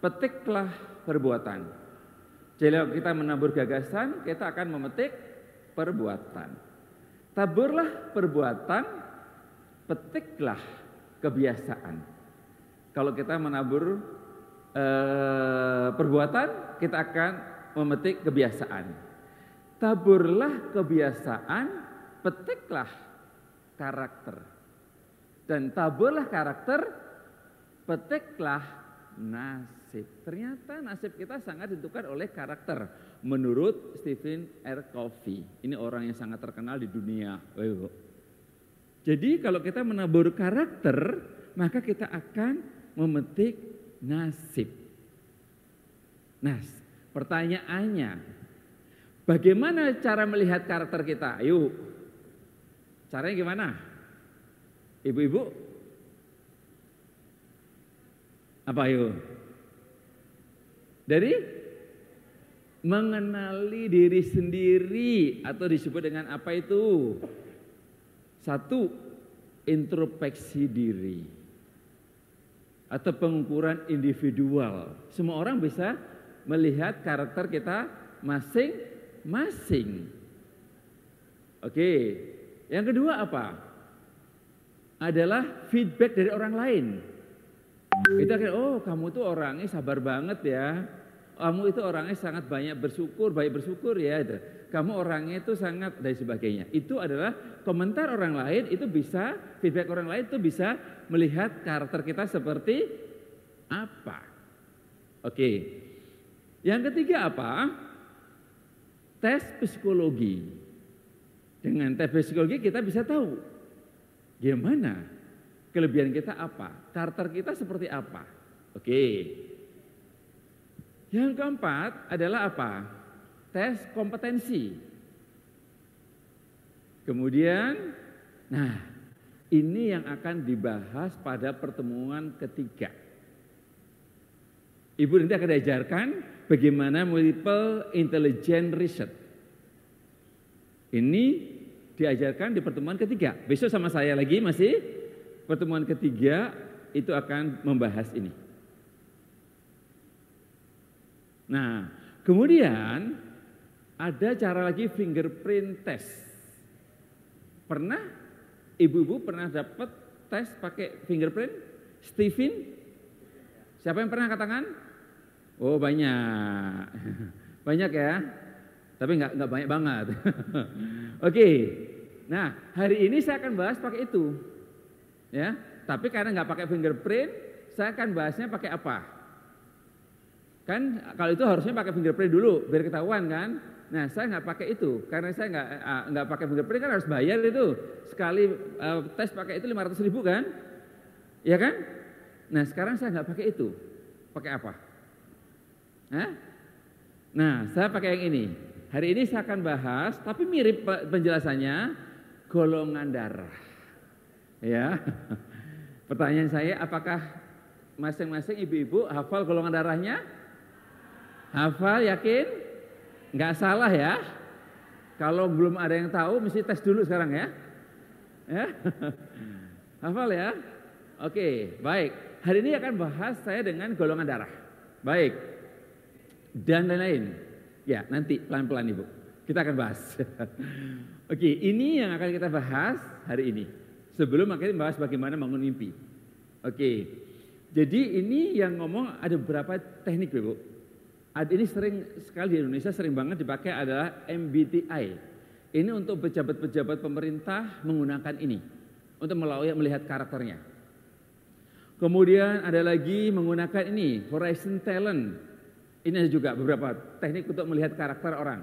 petiklah perbuatan. Jadi kalau kita menabur gagasan, kita akan memetik perbuatan. Taburlah perbuatan, petiklah kebiasaan. Kalau kita menabur perbuatan, kita akan memetik kebiasaan. Taburlah kebiasaan, petiklah karakter. Dan taburlah karakter, petiklah nasib. Ternyata nasib kita sangat ditentukan oleh karakter. Menurut Stephen R. Covey. Ini orang yang sangat terkenal di dunia. Jadi kalau kita menabur karakter, maka kita akan memetik nasib. Nah, pertanyaannya, bagaimana cara melihat karakter kita? Ayo, caranya gimana? Ibu-ibu? Apa ayo? Dari mengenali diri sendiri atau disebut dengan apa itu? Satu, introspeksi diri atau pengukuran individual. Semua orang bisa melihat karakter kita masing-masing. Oke, yang kedua apa? Adalah feedback dari orang lain. Kita kira, oh kamu tuh orangnya sabar banget ya. Kamu itu orangnya sangat banyak bersyukur, baik bersyukur ya. Kamu orangnya itu sangat dan sebagainya. Itu adalah komentar orang lain, itu bisa, feedback orang lain itu bisa melihat karakter kita seperti apa. Oke. Yang ketiga apa? Tes psikologi. Dengan tes psikologi kita bisa tahu gimana kelebihan kita apa, karakter kita seperti apa. Oke. Yang keempat adalah apa? Tes kompetensi. Kemudian, nah ini yang akan dibahas pada pertemuan ketiga. Ibu nanti akan diajarkan bagaimana multiple intelligence research. Ini diajarkan di pertemuan ketiga. Besok sama saya lagi masih pertemuan ketiga itu akan membahas ini. Nah, kemudian ada cara lagi fingerprint test. Pernah ibu-ibu pernah dapat tes pakai fingerprint? Stephen? Siapa yang pernah angkat tangan? Oh banyak, banyak ya. Tapi nggak banyak banget. Oke. Nah hari ini saya akan bahas pakai itu. Ya, tapi karena nggak pakai fingerprint, saya akan bahasnya pakai apa? Kan kalau itu harusnya pakai fingerprint dulu, biar ketahuan kan? Nah, saya nggak pakai itu, karena saya nggak pakai fingerprint kan harus bayar itu. Sekali tes pakai itu 500.000 kan? Ya kan? Nah, sekarang saya nggak pakai itu, pakai apa? Hah? Nah, saya pakai yang ini. Hari ini saya akan bahas, tapi mirip penjelasannya, golongan darah. Ya, pertanyaan saya, apakah masing-masing ibu-ibu hafal golongan darahnya? Hafal, yakin? Nggak salah ya? Kalau belum ada yang tahu, mesti tes dulu sekarang ya. Ya, hafal ya? Oke, baik. Hari ini akan bahas saya dengan golongan darah. Baik, dan lain-lain. Ya, nanti pelan-pelan Ibu. Kita akan bahas. Oke, ini yang akan kita bahas hari ini. Sebelum akhirnya bahas bagaimana bangun mimpi. Oke, jadi ini yang ngomong ada beberapa teknik Ibu. Ini sering sekali di Indonesia, sering banget dipakai adalah MBTI. Ini untuk pejabat-pejabat pemerintah menggunakan ini. Untuk melihat karakternya. Kemudian ada lagi menggunakan ini, Horizon Talent. Ini juga beberapa teknik untuk melihat karakter orang.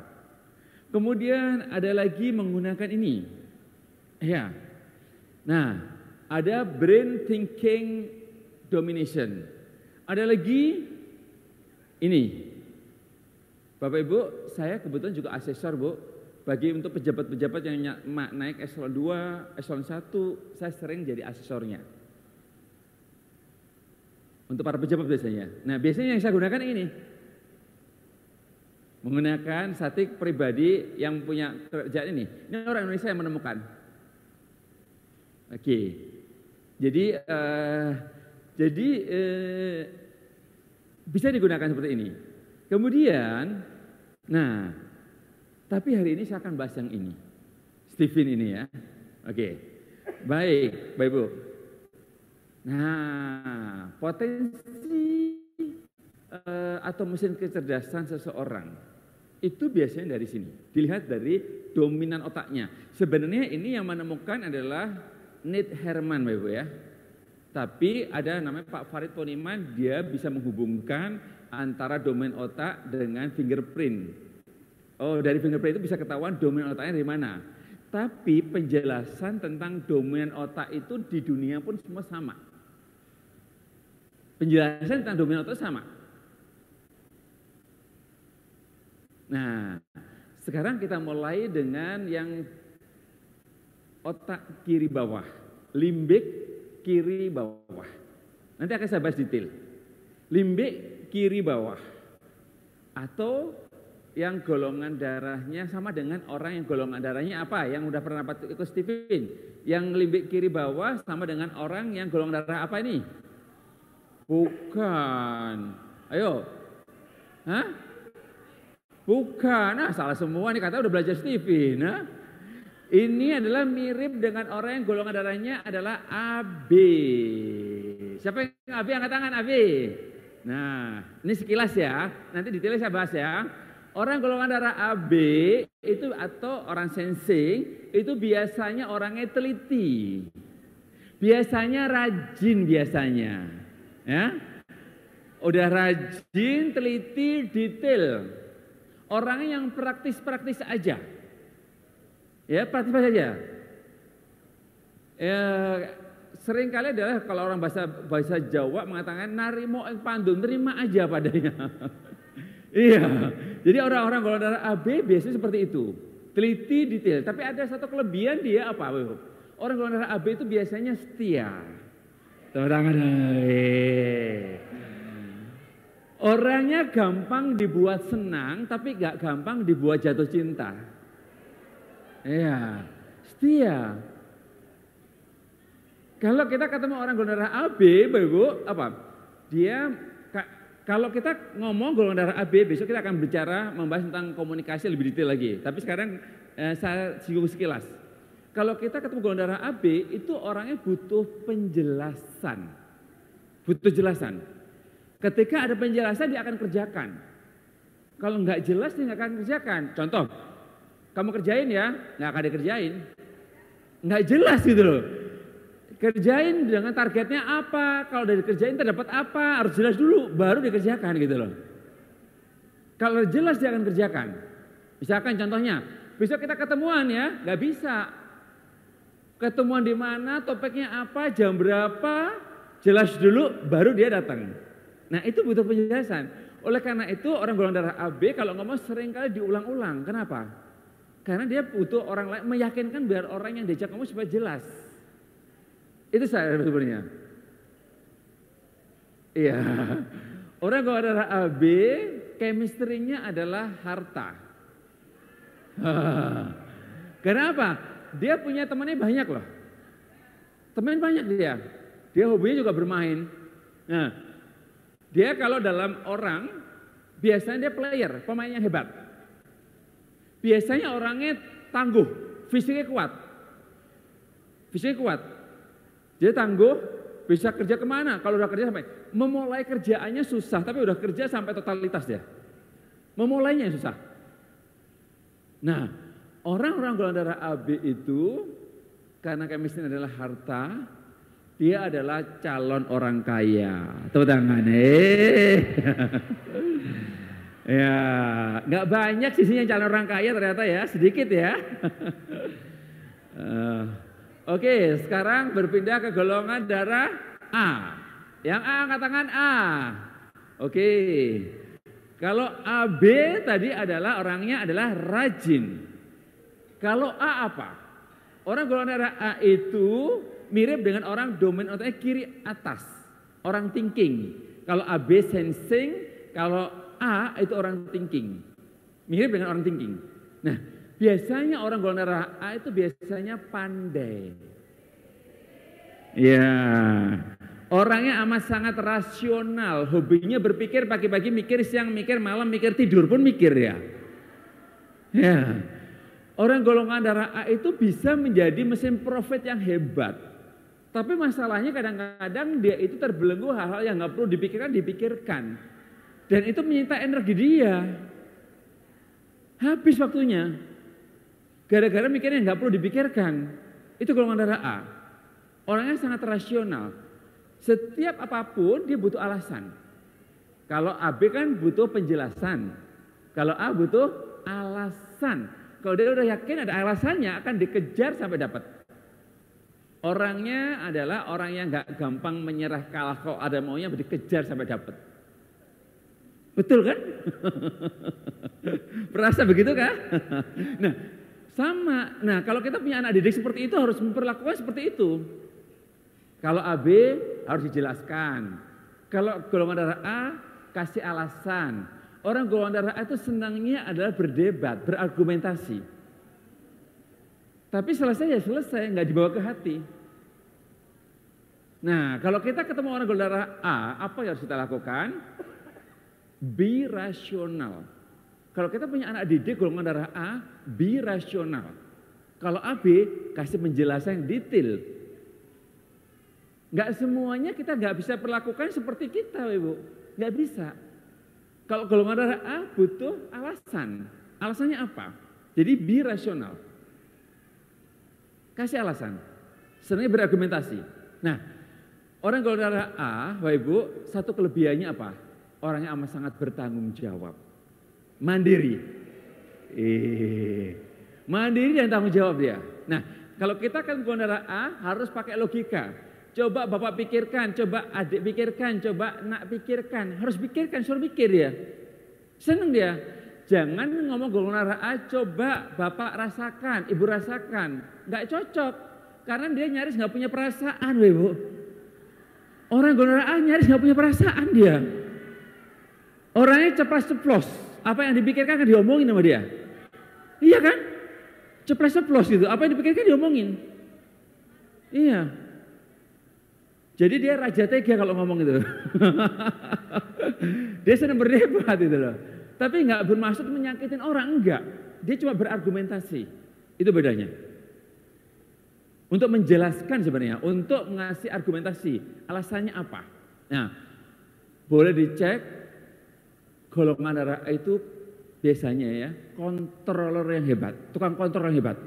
Kemudian ada lagi menggunakan ini. Ya. Nah, ada Brain Thinking Domination. Ada lagi ini. Bapak Ibu, saya kebetulan juga asesor Bu. Bagi untuk pejabat-pejabat yang naik eselon 2, eselon 1, saya sering jadi asesornya. Untuk para pejabat biasanya. Nah, biasanya yang saya gunakan ini. Menggunakan statik pribadi yang punya kerjaan ini. Ini orang Indonesia yang menemukan. Oke. Jadi Bisa digunakan seperti ini. Kemudian, nah, tapi hari ini saya akan bahas yang ini. Stephen ini ya. Oke. Baik, Bapak Ibu. Nah, potensi atau mesin kecerdasan seseorang itu biasanya dari sini. Dilihat dari dominan otaknya. Sebenarnya ini yang menemukan adalah Nate Herman, Bapak Ibu ya. Tapi ada namanya Pak Farid Poniman, dia bisa menghubungkan antara domain otak dengan fingerprint. Oh, dari fingerprint itu bisa ketahuan domain otaknya dari mana. Tapi penjelasan tentang domain otak itu di dunia pun semua sama. Penjelasan tentang domain otak sama. Nah, sekarang kita mulai dengan yang otak kiri bawah, limbik kiri bawah. Nanti akan saya bahas detail. Limbik kiri bawah atau yang golongan darahnya sama dengan orang yang golongan darahnya apa? Yang udah pernah ikut Stephen. Yang limbik kiri bawah sama dengan orang yang golongan darah apa ini? Bukan. Ayo. Hah? Bukan. Nah, salah semua nih, kata udah belajar Stephen. Nah? Ini adalah mirip dengan orang yang golongan darahnya adalah AB. Siapa yang AB? Angkat tangan AB. Nah, ini sekilas ya. Nanti detailnya saya bahas ya. Orang golongan darah AB itu atau orang sensing itu biasanya orangnya teliti. Biasanya rajin biasanya. Ya. Udah rajin, teliti, detail. Orangnya yang praktis-praktis aja. Ya, praktis saja. Ya, sering kali adalah kalau orang bahasa Jawa mengatakan narimo ing pandum, terima aja padanya. Iya. Jadi orang-orang golongan darah AB biasanya seperti itu. Teliti, detail. Tapi ada satu kelebihan dia apa? Orang golongan darah AB itu biasanya setia. Tepuk tangan. Orangnya gampang dibuat senang, tapi gak gampang dibuat jatuh cinta. Iya, setia. Kalau kita ketemu orang golongan darah AB, Bapak Ibu, apa? Dia kalau kita ngomong golongan darah AB, besok kita akan bicara membahas tentang komunikasi lebih detail lagi. Tapi sekarang saya singgung sekilas. Kalau kita ketemu golongan darah AB, itu orangnya butuh penjelasan. Butuh jelasan. Ketika ada penjelasan dia akan kerjakan. Kalau nggak jelas dia nggak akan kerjakan. Contoh, kamu kerjain ya, nggak akan dikerjain. Nggak jelas gitu loh. Kerjain dengan targetnya apa, kalau udah dikerjain terdapat apa, harus jelas dulu, baru dikerjakan gitu loh. Kalau jelas dia akan kerjakan. Misalkan contohnya, besok kita ketemuan ya, nggak bisa. Ketemuan di mana, topiknya apa, jam berapa, jelas dulu, baru dia datang. Nah itu butuh penjelasan. Oleh karena itu orang golongan darah AB kalau ngomong seringkali diulang-ulang. Kenapa? Karena dia butuh orang lain meyakinkan biar orang yang diajak ngomong supaya jelas. Itu saya sebenarnya. Iya. Orang golongan darah AB, chemistry-nya adalah harta. Kenapa? Dia punya temannya banyak loh. Teman banyak dia. Dia hobinya juga bermain. Nah, dia kalau dalam orang, biasanya dia player, pemain yang hebat. Biasanya orangnya tangguh, fisiknya kuat. Fisiknya kuat. Dia tangguh, bisa kerja kemana? Kalau udah kerja sampai, memulai kerjaannya susah, tapi udah kerja sampai totalitas dia. Memulainya susah. Nah, orang-orang golongan darah AB itu, karena chemistry adalah harta, dia adalah calon orang kaya. Tepuk tangan. Ya, nggak banyak sisinya calon orang kaya ternyata ya, sedikit ya. Oke, sekarang berpindah ke golongan darah A. Yang A angkat tangan A. Oke. Kalau AB tadi adalah orangnya adalah rajin. Kalau A apa? Orang golongan darah A itu mirip dengan orang domain otaknya kiri atas. Orang thinking. Kalau AB sensing, kalau A itu orang thinking. Mirip dengan orang thinking. Nah, biasanya orang golongan darah A itu biasanya pandai. Ya, Orangnya amat sangat rasional, hobinya berpikir, pagi-pagi mikir, siang mikir, malam mikir, tidur pun mikir ya. Ya, orang golongan darah A itu bisa menjadi mesin profit yang hebat. Tapi masalahnya kadang-kadang dia itu terbelenggu hal-hal yang nggak perlu dipikirkan. Dan itu menyita energi dia. Habis waktunya. Gara-gara mikirnya nggak perlu dipikirkan. Itu golongan darah A. Orangnya sangat rasional. Setiap apapun dia butuh alasan. Kalau AB kan butuh penjelasan. Kalau A butuh alasan. Kalau dia udah yakin ada alasannya akan dikejar sampai dapat. Orangnya adalah orang yang nggak gampang menyerah kalah, kalau ada maunya dikejar sampai dapat. Betul kan? Perasa begitu kan? Nah, sama. Nah, kalau kita punya anak didik seperti itu harus memperlakukan seperti itu. Kalau AB harus dijelaskan. Kalau golongan darah A kasih alasan. Orang golongan darah A itu senangnya adalah berdebat, berargumentasi. Tapi selesai ya selesai, nggak dibawa ke hati. Nah, kalau kita ketemu orang golongan darah A, apa yang harus kita lakukan? Be rasional. Kalau kita punya anak didik golongan darah A, be rasional. Kalau AB, kasih penjelasan yang detail. Nggak semuanya kita nggak bisa perlakukan seperti kita, Ibu. Nggak bisa. Kalau golongan darah A butuh alasan. Alasannya apa? Jadi be rasional. Kasih alasan. Sebenarnya berargumentasi. Nah, orang golongan darah A, Bapak Ibu, satu kelebihannya apa? Orangnya amat sangat bertanggung jawab. Mandiri. Mandiri dan tanggung jawab dia. Nah, kalau kita kan golongan darah A harus pakai logika. Coba Bapak pikirkan, coba adik pikirkan, coba nak pikirkan. Harus pikirkan, suruh pikir ya. Seneng dia. Jangan ngomong golongan darah A, coba Bapak rasakan, Ibu rasakan. Nggak cocok. Karena dia nyaris nggak punya perasaan, Ibu. Orang golongan darah A nyaris nggak punya perasaan dia. Orangnya ceplas-ceplos. Apa yang dipikirkan kan diomongin sama dia. Iya kan? Ceplas-ceplos gitu. Apa yang dipikirkan diomongin. Iya. Jadi dia raja tega kalau ngomong itu. Dia senang berdebat itu loh. Tapi nggak bermaksud menyakitin orang, enggak. Dia cuma berargumentasi. Itu bedanya. Untuk menjelaskan sebenarnya, untuk mengasih argumentasi. Alasannya apa? Nah, boleh dicek golongan darah A itu biasanya ya kontroler yang hebat, tukang kontrol yang hebat.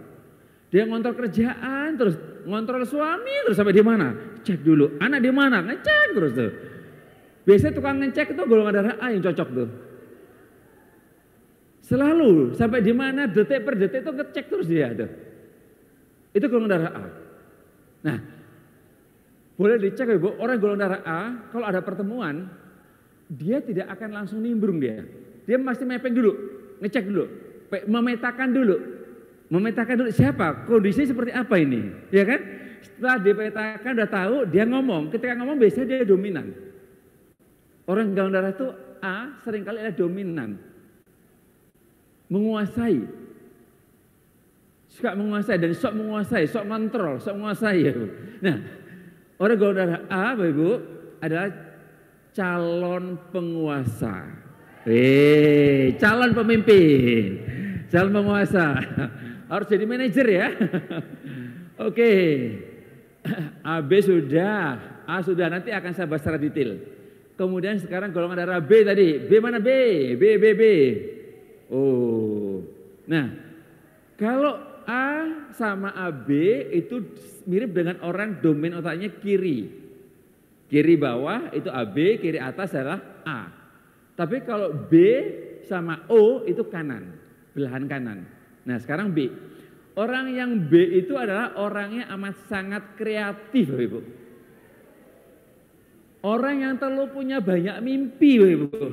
Dia ngontrol kerjaan, terus ngontrol suami, terus sampai di mana? Cek dulu. Anak di mana? Ngecek terus tuh. Biasanya tukang ngecek itu golongan darah A yang cocok tuh. Selalu sampai di mana detik per detik itu ngecek terus dia tuh. Itu golongan darah A. Nah, boleh dicek Ibu, orang golongan darah A kalau ada pertemuan dia tidak akan langsung nimbrung dia. Dia masih mapping dulu, ngecek dulu, memetakan dulu. Memetakan dulu siapa, kondisi seperti apa ini, ya kan? Setelah dipetakan udah tahu, dia ngomong. Ketika ngomong biasanya dia dominan. Orang golongan darah itu A seringkali adalah dominan. Menguasai. Suka menguasai dan sok menguasai, sok kontrol, sok menguasai ya. Nah, orang golongan darah A, Bapak Ibu, adalah calon penguasa. Calon pemimpin, calon penguasa. Harus jadi manajer ya. Oke. AB sudah, A sudah, nanti akan saya bahas secara detail. Kemudian sekarang golongan darah B tadi. B mana B? B. Oh. Nah, kalau A sama AB itu mirip dengan orang domain otaknya kiri. Kiri bawah itu AB, kiri atas adalah A. Tapi kalau B sama O itu kanan, belahan kanan. Nah sekarang B. Orang yang B itu adalah orangnya amat sangat kreatif, Bapak Ibu. Orang yang terlalu punya banyak mimpi, Bapak Ibu.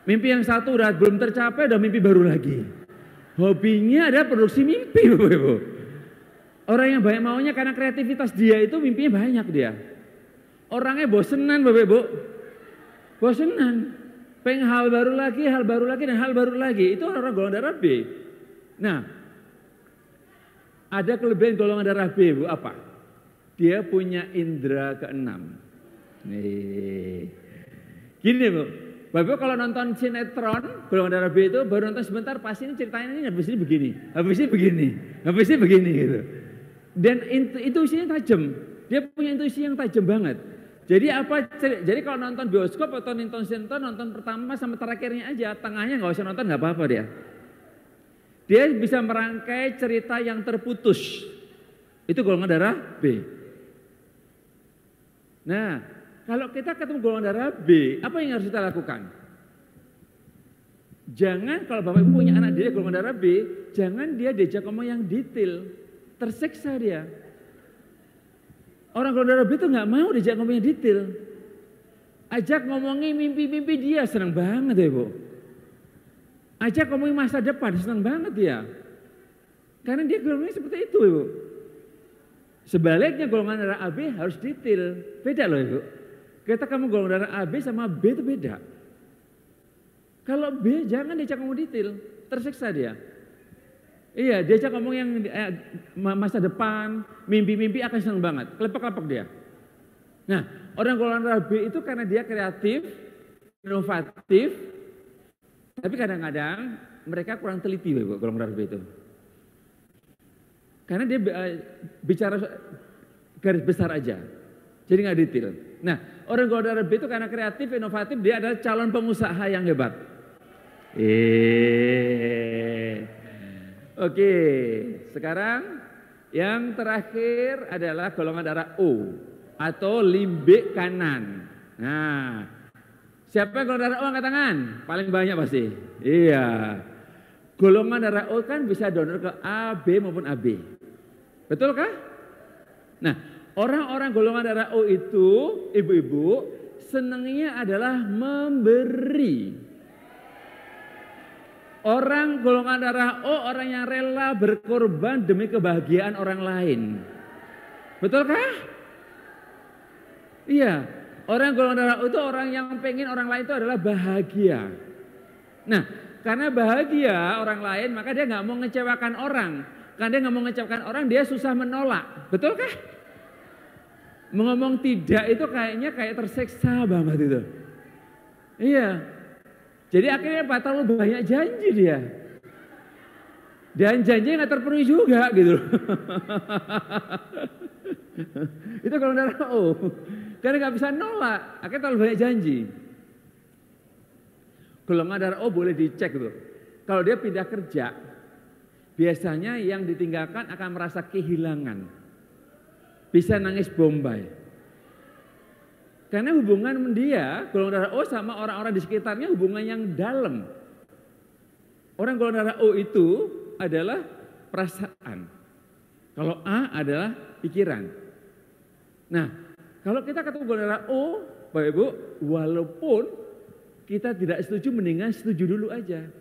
Mimpi yang satu udah belum tercapai, udah mimpi baru lagi. Hobinya adalah produksi mimpi, Bapak Ibu. Orang yang banyak maunya karena kreativitas dia itu mimpinya banyak dia. Orangnya bosenan, Bapak Ibu. Bosenan. Pengen hal baru lagi, dan hal baru lagi. Itu orang golongan darah B. Nah, ada kelebihan golongan darah B, Bu, apa? Dia punya indera keenam. Nih. Gini Bu, Bapak kalau nonton sinetron golongan darah B itu baru nonton sebentar pasti ini ceritanya ini habis ini begini, habis ini begini, habis ini begini gitu. Dan intuisinya tajam, dia punya intuisi yang tajam banget. Jadi apa? Jadi kalau nonton bioskop atau nonton sinetron, nonton pertama sama terakhirnya aja, tengahnya nggak usah nonton nggak apa-apa dia. Dia bisa merangkai cerita yang terputus. Itu golongan darah B. Nah, kalau kita ketemu golongan darah B, apa yang harus kita lakukan? Jangan kalau Bapak Ibu punya anak dia golongan darah B, jangan dia diajak ngomong yang detail, tersiksa dia. Orang golongan darah B itu nggak mau diajak ngomong yang detail. Ajak ngomongin mimpi-mimpi dia, senang banget ya Bu. Ajak ngomongin masa depan, senang banget dia. Karena dia golongannya seperti itu Ibu. Sebaliknya golongan darah AB harus detail, beda loh Ibu. Kita kamu golongan darah AB sama B itu beda. Kalau B jangan diajak ngomong detail, tersiksa dia. Iya, diajak ngomong yang masa depan, mimpi-mimpi akan senang banget, kelepek-kelepek dia. Nah, orang golongan darah B itu karena dia kreatif, inovatif, tapi kadang-kadang mereka kurang teliti Ibu, golongan darah B itu. Karena dia bicara garis besar aja, jadi nggak detail. Nah, orang golongan darah B itu karena kreatif, inovatif, dia adalah calon pengusaha yang hebat. Oke, sekarang yang terakhir adalah golongan darah O atau limbik kanan. Nah, siapa yang golongan darah O angkat tangan? Paling banyak pasti. Iya. Golongan darah O kan bisa donor ke A, B maupun AB. Betul kah? Nah, orang-orang golongan darah O itu, ibu-ibu, senangnya adalah memberi. Orang golongan darah O, orang yang rela berkorban demi kebahagiaan orang lain. Betul kah? Iya, orang golongan darah O itu orang yang pengen orang lain itu adalah bahagia. Nah, karena bahagia orang lain, maka dia nggak mau ngecewakan orang. Karena dia nggak mau ngecewakan orang, dia susah menolak. Betul kah? Ngomong tidak itu kayaknya kayak tersiksa banget itu. Iya. Jadi akhirnya terlalu banyak janji dia. Dan janjinya nggak terpenuhi juga gitu. Itu kalau darah O. Karena nggak bisa nolak, akhirnya terlalu banyak janji. Golongan darah O boleh dicek tuh. Kalau dia pindah kerja, biasanya yang ditinggalkan akan merasa kehilangan. Bisa nangis bombay. Karena hubungan dia, golongan darah O sama orang-orang di sekitarnya hubungan yang dalam. Orang golongan darah O itu adalah perasaan. Kalau A adalah pikiran. Nah, kalau kita ketemu golongan darah O, Bapak Ibu, walaupun kita tidak setuju, mendingan setuju dulu aja.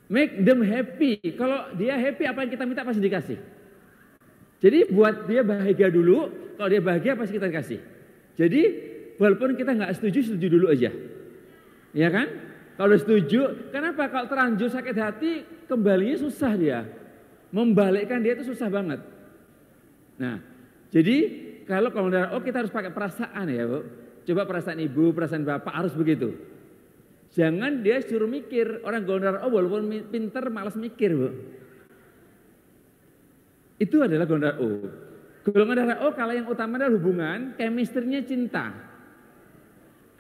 Make them happy. Kalau dia happy, apa yang kita minta pasti dikasih. Jadi buat dia bahagia dulu, kalau dia bahagia pasti kita kasih. Jadi walaupun kita nggak setuju, setuju dulu aja. Ya kan? Kalau setuju, kenapa? Kalau terlanjur sakit hati, kembalinya susah dia. Membalikkan dia itu susah banget. Nah, jadi kalau darah O kita harus pakai perasaan ya Bu. Coba perasaan ibu, perasaan bapak harus begitu. Jangan dia suruh mikir. Orang golongan darah O walaupun pinter malas mikir Bu. Itu adalah golongan darah O. Golongan darah O kalau yang utama adalah hubungan, chemistry-nya cinta.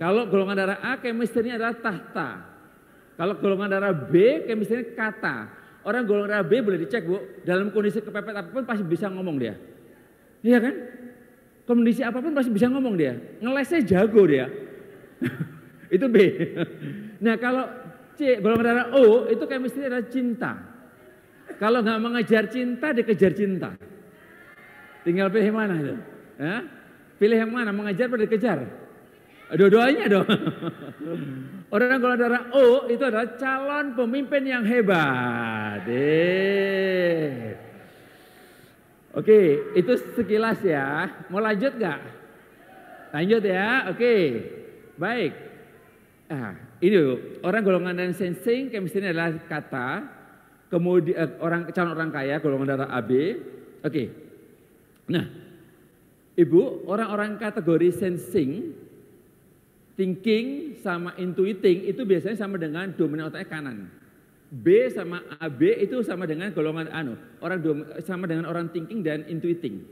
Kalau golongan darah A, chemistry-nya adalah tahta. Kalau golongan darah B, chemistry-nya kata. Orang golongan darah B boleh dicek Bu, dalam kondisi kepepet apapun pasti bisa ngomong dia. Iya kan? Kondisi apapun pasti bisa ngomong dia. Ngelesnya jago dia. Itu B. Nah kalau C, golongan darah O, itu chemistry adalah cinta. Kalau nggak mengejar cinta, dikejar cinta. Tinggal pilih mana itu? Ya? Pilih yang mana? Mengejar atau dikejar? Dua-duanya dong. Orang golongan darah O itu adalah calon pemimpin yang hebat. Oke, itu sekilas ya. Mau lanjut nggak? Lanjut ya. Oke, baik. Ini orang golongan darah sensing, chemistry adalah kata. Kemudian calon orang kaya golongan darah AB. Oke. Nah, Ibu, orang-orang kategori sensing, thinking sama intuiting itu biasanya sama dengan dominan otaknya kanan. B sama AB itu sama dengan golongan sama dengan orang thinking dan intuiting.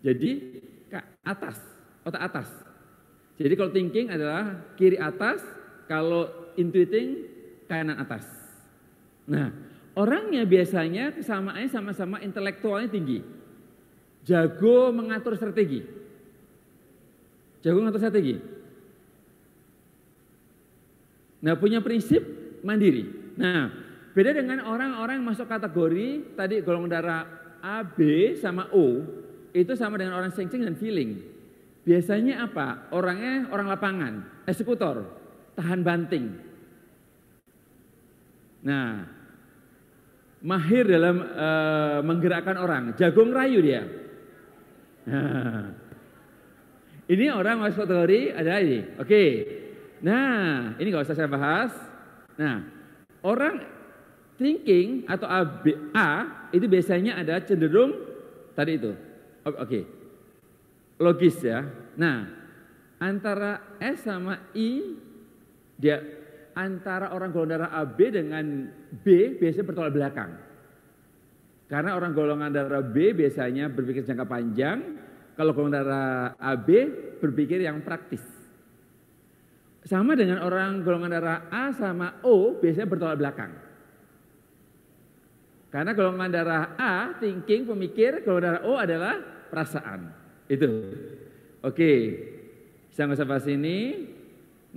Jadi ke atas, otak atas. Jadi kalau thinking adalah kiri atas, kalau intuiting kanan atas. Nah, orangnya biasanya kesamaannya sama-sama intelektualnya tinggi. Jago mengatur strategi. Jago mengatur strategi. Nah, punya prinsip mandiri. Nah, beda dengan orang-orang yang masuk kategori tadi golongan darah A, B sama O, itu sama dengan orang sensing dan feeling. Biasanya apa? Orangnya orang lapangan, eksekutor, tahan banting. Nah, mahir dalam menggerakkan orang, jago ngerayu dia. Nah, ini orang masuk kategori ada ini. Oke. Nah, ini nggak usah saya bahas. Nah, orang thinking atau A itu biasanya ada cenderung tadi itu. Oke. Logis ya. Nah, antara S sama I dia antara orang golongan darah AB dengan B biasanya bertolak belakang. Karena orang golongan darah B biasanya berpikir jangka panjang, kalau golongan darah AB berpikir yang praktis. Sama dengan orang golongan darah A sama O biasanya bertolak belakang. Karena golongan darah A thinking, pemikir, golongan darah O adalah perasaan. Itu. Oke. Bisa nggak usah bahas ini.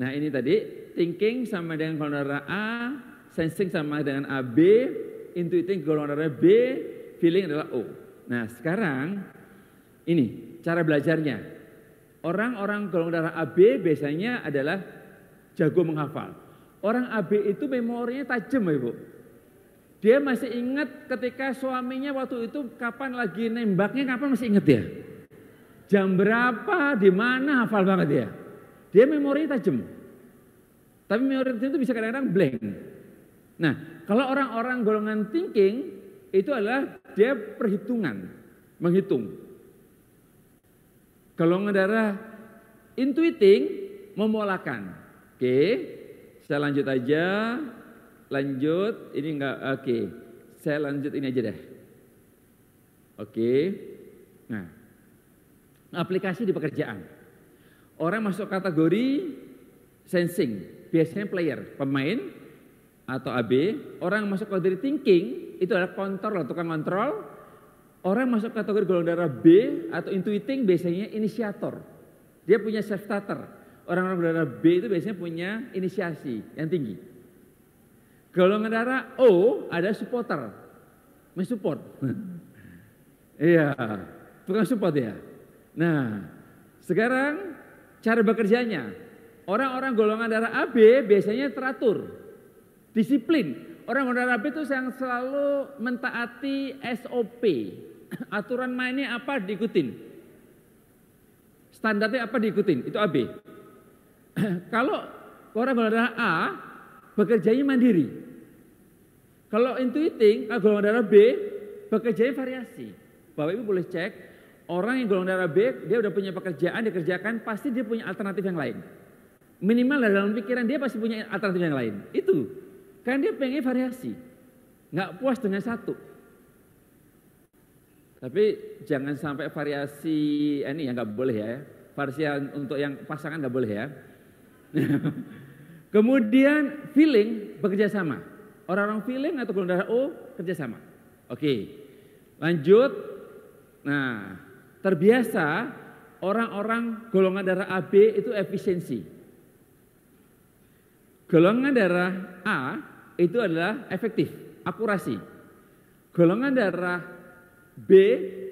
Nah, ini tadi thinking sama dengan golongan darah A, sensing sama dengan AB, intuiting golongan darah B, feeling adalah O. Nah, sekarang ini cara belajarnya. Orang-orang golongan darah AB biasanya adalah jago menghafal. Orang AB itu memorinya tajam, Ibu. Dia masih ingat ketika suaminya waktu itu kapan lagi nembaknya, kapan masih ingat dia. Jam berapa, di mana, hafal banget dia. Dia memorinya tajam. Tapi memori itu bisa kadang-kadang blank. Nah, kalau orang-orang golongan thinking itu adalah dia perhitungan, menghitung. Golongan darah intuiting memolakan. Oke, saya lanjut aja. Lanjut, ini enggak oke. Saya lanjut ini aja deh. Oke. Nah, aplikasi di pekerjaan. Orang masuk kategori sensing, biasanya player, pemain atau AB. Orang masuk kategori thinking itu adalah kontrol, tukang kontrol. Orang masuk kategori golongan darah B atau intuiting biasanya inisiator. Dia punya self starter. Orang-orang golongan darah B itu biasanya punya inisiasi yang tinggi. Golongan darah O ada supporter, mensupport. Iya, tukang support ya. Nah, sekarang cara bekerjanya. Orang-orang golongan darah AB biasanya teratur, disiplin. Orang golongan darah AB itu yang selalu mentaati SOP. Aturan mainnya apa diikutin. Standarnya apa diikutin, itu AB. Kalau orang golongan darah A bekerjanya mandiri. Kalau intuiting, kalau golongan darah B bekerjanya variasi. Bapak Ibu boleh cek, orang yang golongan darah B dia udah punya pekerjaan dikerjakan, pasti dia punya alternatif yang lain. Minimal dalam pikiran dia pasti punya alternatif yang lain. Itu kan dia pengen variasi, nggak puas dengan satu. Tapi jangan sampai variasi ini ya nggak boleh ya. Variasi untuk yang pasangan nggak boleh ya. Kemudian feeling bekerja sama. Orang-orang feeling atau golongan darah O kerja sama. Oke. Lanjut. Nah, terbiasa orang-orang golongan darah AB itu efisiensi. Golongan darah A itu adalah efektif, akurasi. Golongan darah B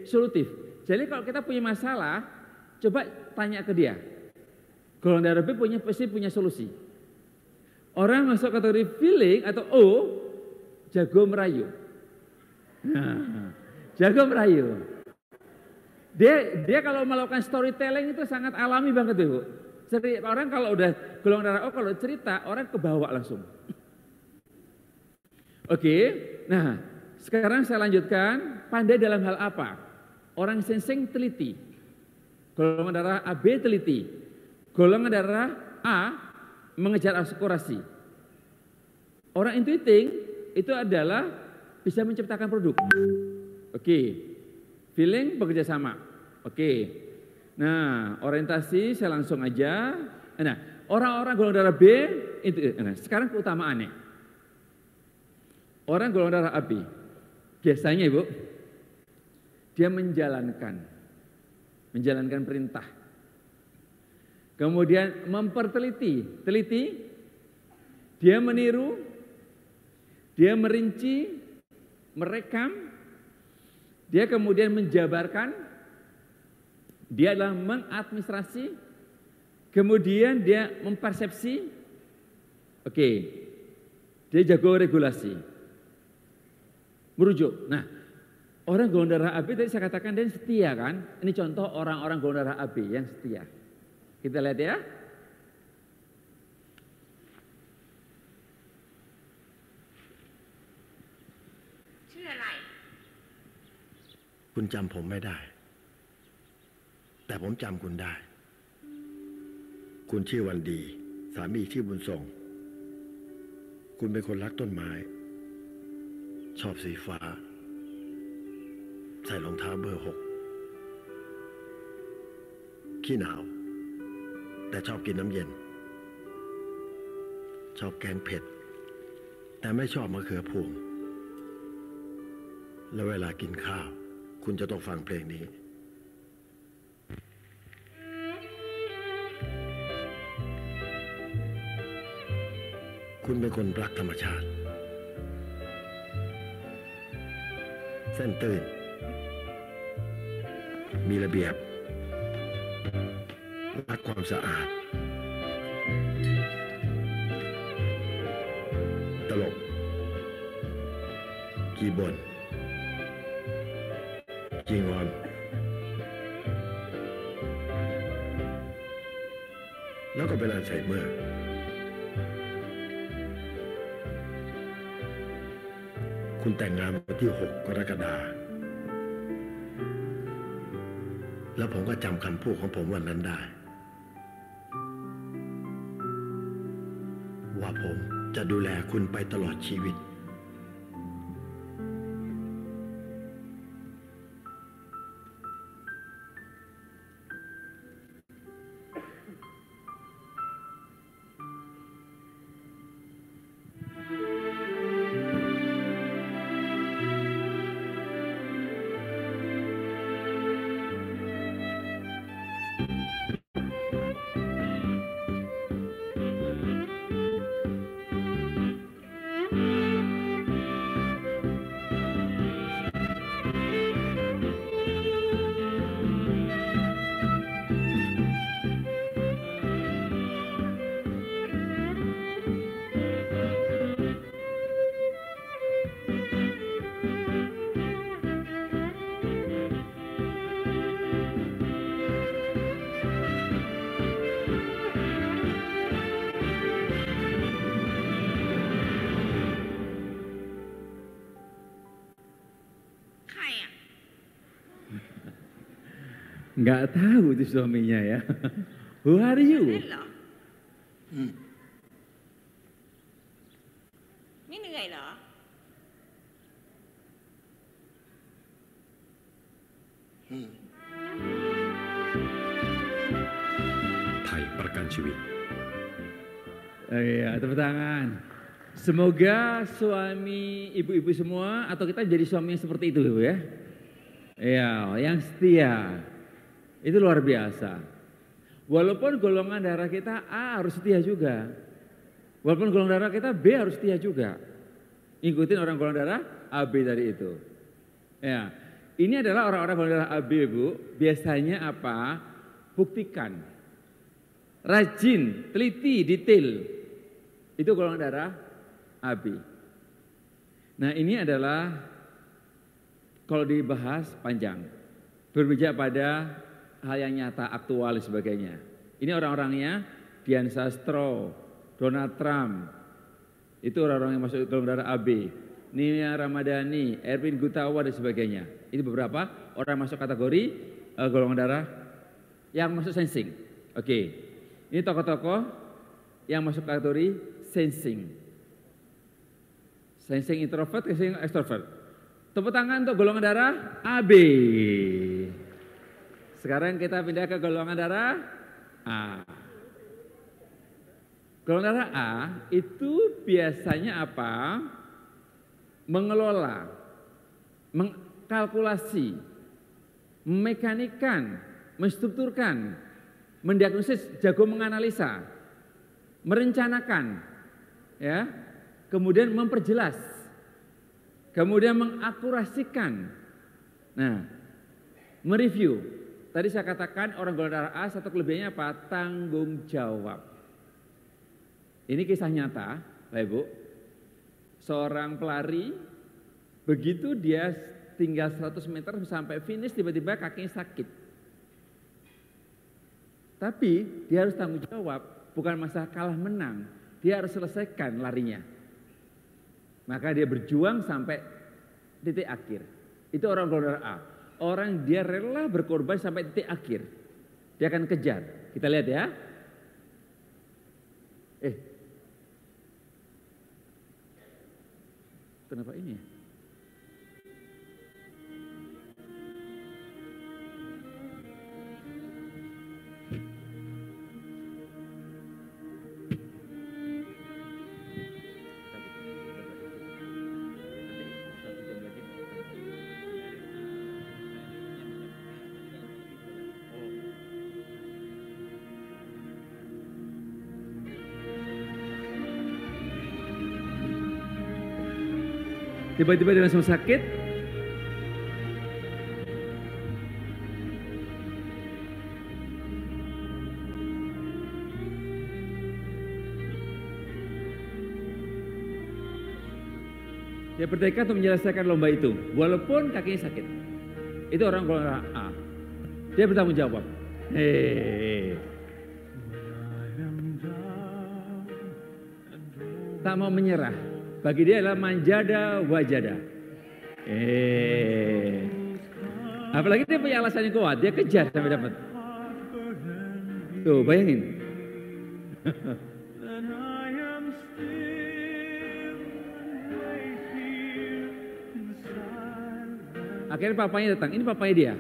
solutif. Jadi kalau kita punya masalah, coba tanya ke dia. Golongan darah B pasti punya solusi. Orang masuk kategori feeling atau O, jago merayu. Nah, jago merayu. Dia kalau melakukan storytelling itu sangat alami banget Ibu. Orang kalau udah golongan darah O kalau cerita orang kebawa langsung. Oke, nah sekarang saya lanjutkan, pandai dalam hal apa? Orang sensing teliti. Golongan darah AB teliti. Golongan darah A mengejar akurasi. Orang intuiting itu adalah bisa menciptakan produk. Oke. Feeling bekerja sama. Oke. Nah, orientasi saya langsung aja. Nah, orang-orang golongan darah B itu sekarang keutamaannya. Orang golongan darah AB biasanya Ibu dia menjalankan perintah. Kemudian memperteliti, dia meniru, dia merinci, merekam, dia kemudian menjabarkan, dia adalah mengadministrasi, kemudian dia mempersepsi, oke, dia jago regulasi, merujuk. Nah, orang golongan darah AB tadi saya katakan dia setia kan? Ini contoh orang-orang golongan darah AB yang setia. Kita lihat ya. คุณจำผมไม่ได้แต่ผมจำคุณได้คุณชื่อวันดีสามีชื่อบุญทรงคุณเป็นคนรักต้นไม้ชอบสีฟ้าใส่รองเท้าเบอร์ 6ขี้หนาวแต่ชอบกินน้ำเย็นชอบแกงเผ็ดแต่ไม่ชอบมะเขือพวงแล้วเวลากินข้าวคุณจะต้องฟังเพลงนี้คุณเป็นคนรักธรรมชาติเส้นตื่นมีระเบียบรักความสะอาดตลกขี้บ่นขี้งอนแล้วก็เป็นอัลไซเมอร์คุณแต่งงานวันที่ 6 กรกฎาคมแล้วผมก็จำคำพูดของผมวันนั้นได้ว่าผมจะดูแลคุณไปตลอดชีวิตNggak tahu itu suaminya ya. Who are you? ไม่เหนื่อยเหรอ ไทยประกันชีวิต Iya, tepuk tangan. Semoga suami ibu-ibu semua atau kita jadi suami yang seperti itu ya. Iya, yang setia. Itu luar biasa. Walaupun golongan darah kita A harus setia juga. Walaupun golongan darah kita B harus setia juga. Ikutin orang golongan darah AB tadi itu. Ya, ini adalah orang-orang golongan darah AB, Bu. Biasanya apa? Buktikan. Rajin, teliti, detail. Itu golongan darah AB. Nah, ini adalah kalau dibahas panjang. Berbicara pada hal yang nyata, aktual dan sebagainya. Ini orang-orangnya Dian Sastro, Donald Trump. Itu orang-orang yang masuk golongan darah AB. Nia Ramadhani, Erwin Gutawa dan sebagainya. Itu beberapa orang masuk kategori golongan darah yang masuk sensing. Oke. Ini tokoh-tokoh yang masuk kategori sensing. Sensing introvert, sensing extrovert. Tepuk tangan untuk golongan darah AB. Sekarang kita pindah ke golongan darah A. Golongan darah A itu biasanya apa? Mengelola, mengkalkulasi, memekanikan, menstrukturkan, mendiagnosis, jago menganalisa, merencanakan, ya, kemudian memperjelas, kemudian mengakurasikan, nah, mereview. Tadi saya katakan orang golongan darah A satu kelebihannya apa? Tanggung jawab. Ini kisah nyata, Bapak Ibu. Seorang pelari, begitu dia tinggal 100 meter sampai finish, tiba-tiba kakinya sakit. Tapi dia harus tanggung jawab, bukan masalah kalah menang. Dia harus selesaikan larinya. Maka dia berjuang sampai titik akhir. Itu orang golongan darah A. Orang dia rela berkorban sampai titik akhir. Dia akan kejar. Kita lihat ya. Kenapa ini ya? Tiba-tiba dia langsung sakit. Dia bertekad untuk menyelesaikan lomba itu, walaupun kakinya sakit. Itu orang golongan A. Dia bertanggung jawab. Tak mau menyerah. Bagi dia adalah manjada wajada. Apalagi dia punya alasan yang kuat, dia kejar sampai dapat. Tuh, bayangin. Akhirnya papanya datang, ini papanya dia.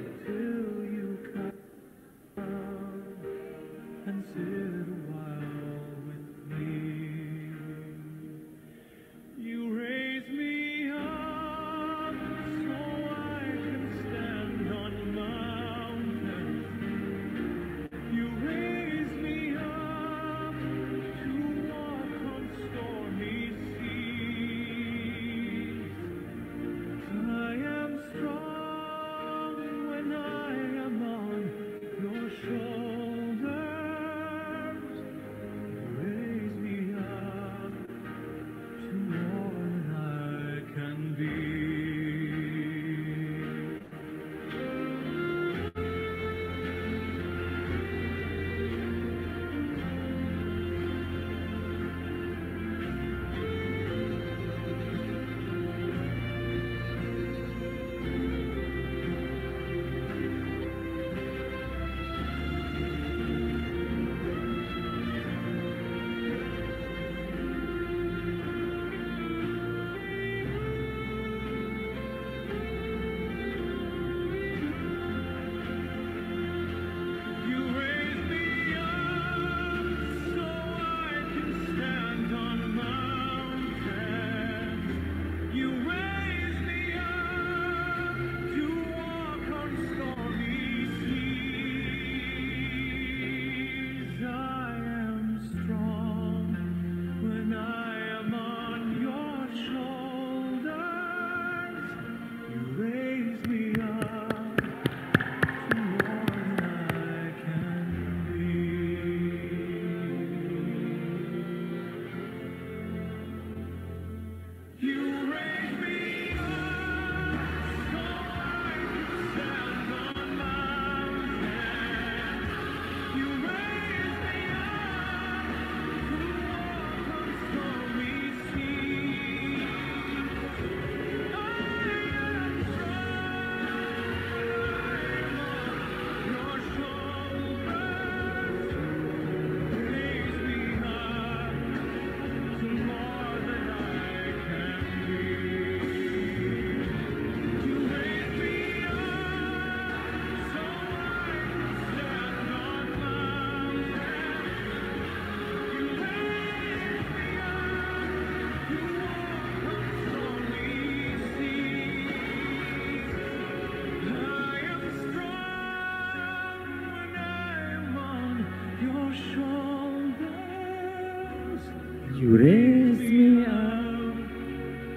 You raise me up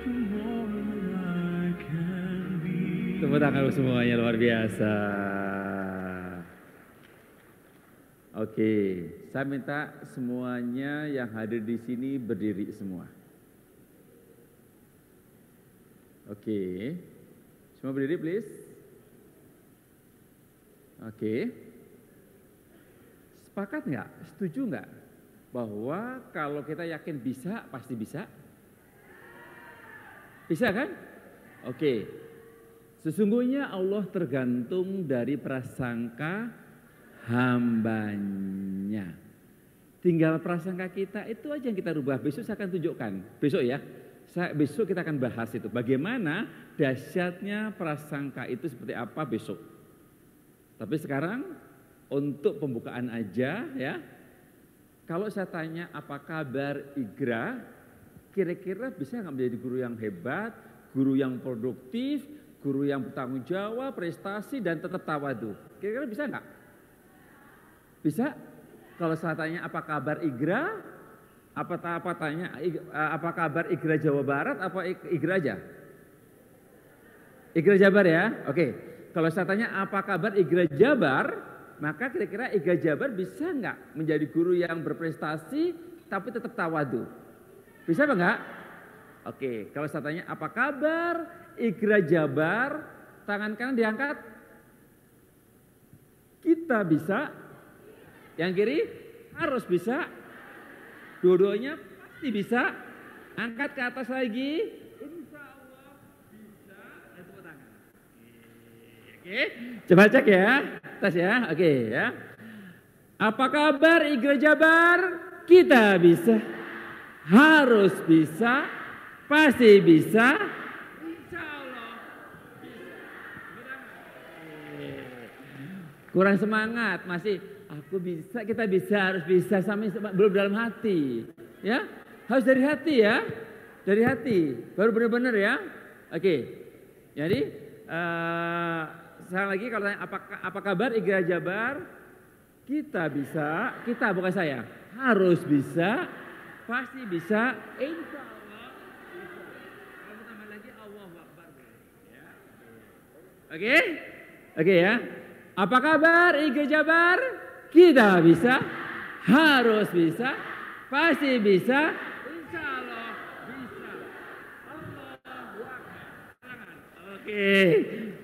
to more than I can be. Tepuk tangan semuanya, luar biasa. Oke, saya minta semuanya yang hadir di sini berdiri semua. Oke, semua berdiri please. Oke, sepakat nggak? Setuju nggak? Bahwa kalau kita yakin bisa, pasti bisa? Bisa kan? Oke, sesungguhnya Allah tergantung dari prasangka hambanya. Tinggal prasangka kita itu aja yang kita rubah. Besok saya akan tunjukkan, besok ya. Besok kita akan bahas itu. Bagaimana dahsyatnya prasangka itu seperti apa besok. Tapi sekarang untuk pembukaan aja ya. Kalau saya tanya apa kabar Igra, kira-kira bisa nggak menjadi guru yang hebat, guru yang produktif, guru yang bertanggung jawab, prestasi dan tetap tawadu. Kira-kira bisa nggak? Bisa? Kalau saya tanya apa kabar Igra, apa kabar Igra Jawa Barat, apa Igra aja? Igra Jabar ya? Oke. Kalau saya tanya apa kabar Igra Jabar, maka kira-kira Igra Jabar bisa nggak menjadi guru yang berprestasi tapi tetap tawadu? Bisa apa enggak? Oke, kalau saya tanya apa kabar Igra Jabar, tangan kanan diangkat. Kita bisa. Yang kiri harus bisa. Dua-duanya pasti bisa. Angkat ke atas lagi. Insya Allah bisa. Tepuk tangan. Oke, coba cek ya. Tes ya. Oke ya. Apa kabar Igra Jabar? Kita bisa. Harus bisa. Pasti bisa. Insya Allah bisa. Kurang semangat masih. Aku bisa, kita bisa, harus bisa, sampai belum dalam hati, ya harus dari hati ya, dari hati, baru benar-benar ya. Oke, jadi sekali lagi kalau tanya apa kabar Igra Jabar, kita bisa, kita bukan saya, harus bisa, pasti bisa, insya Allah bisa. Kalau tambah lagi Allahu Akbar, ya. Oke, oke ya. Apa kabar Igra Jabar? Kita bisa, harus bisa, pasti bisa, insya Allah bisa. Allahu Akbar. Oke,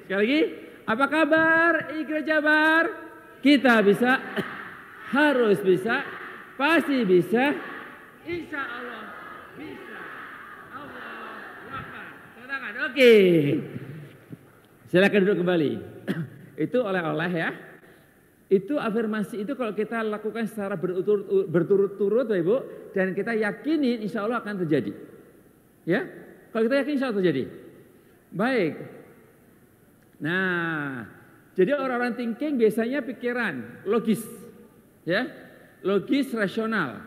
sekali lagi. Apa kabar Igra Jabar? Kita bisa, harus bisa, pasti bisa, insya Allah bisa. Allahu Akbar. Tangan. Oke, silakan duduk kembali. Itu oleh-oleh ya. Itu afirmasi itu kalau kita lakukan secara berturut-turut Bapak Ibu, dan kita yakinin insya Allah akan terjadi. Ya, kalau kita yakin insya Allah terjadi. Baik. Nah, jadi orang-orang thinking biasanya pikiran logis, ya, logis rasional.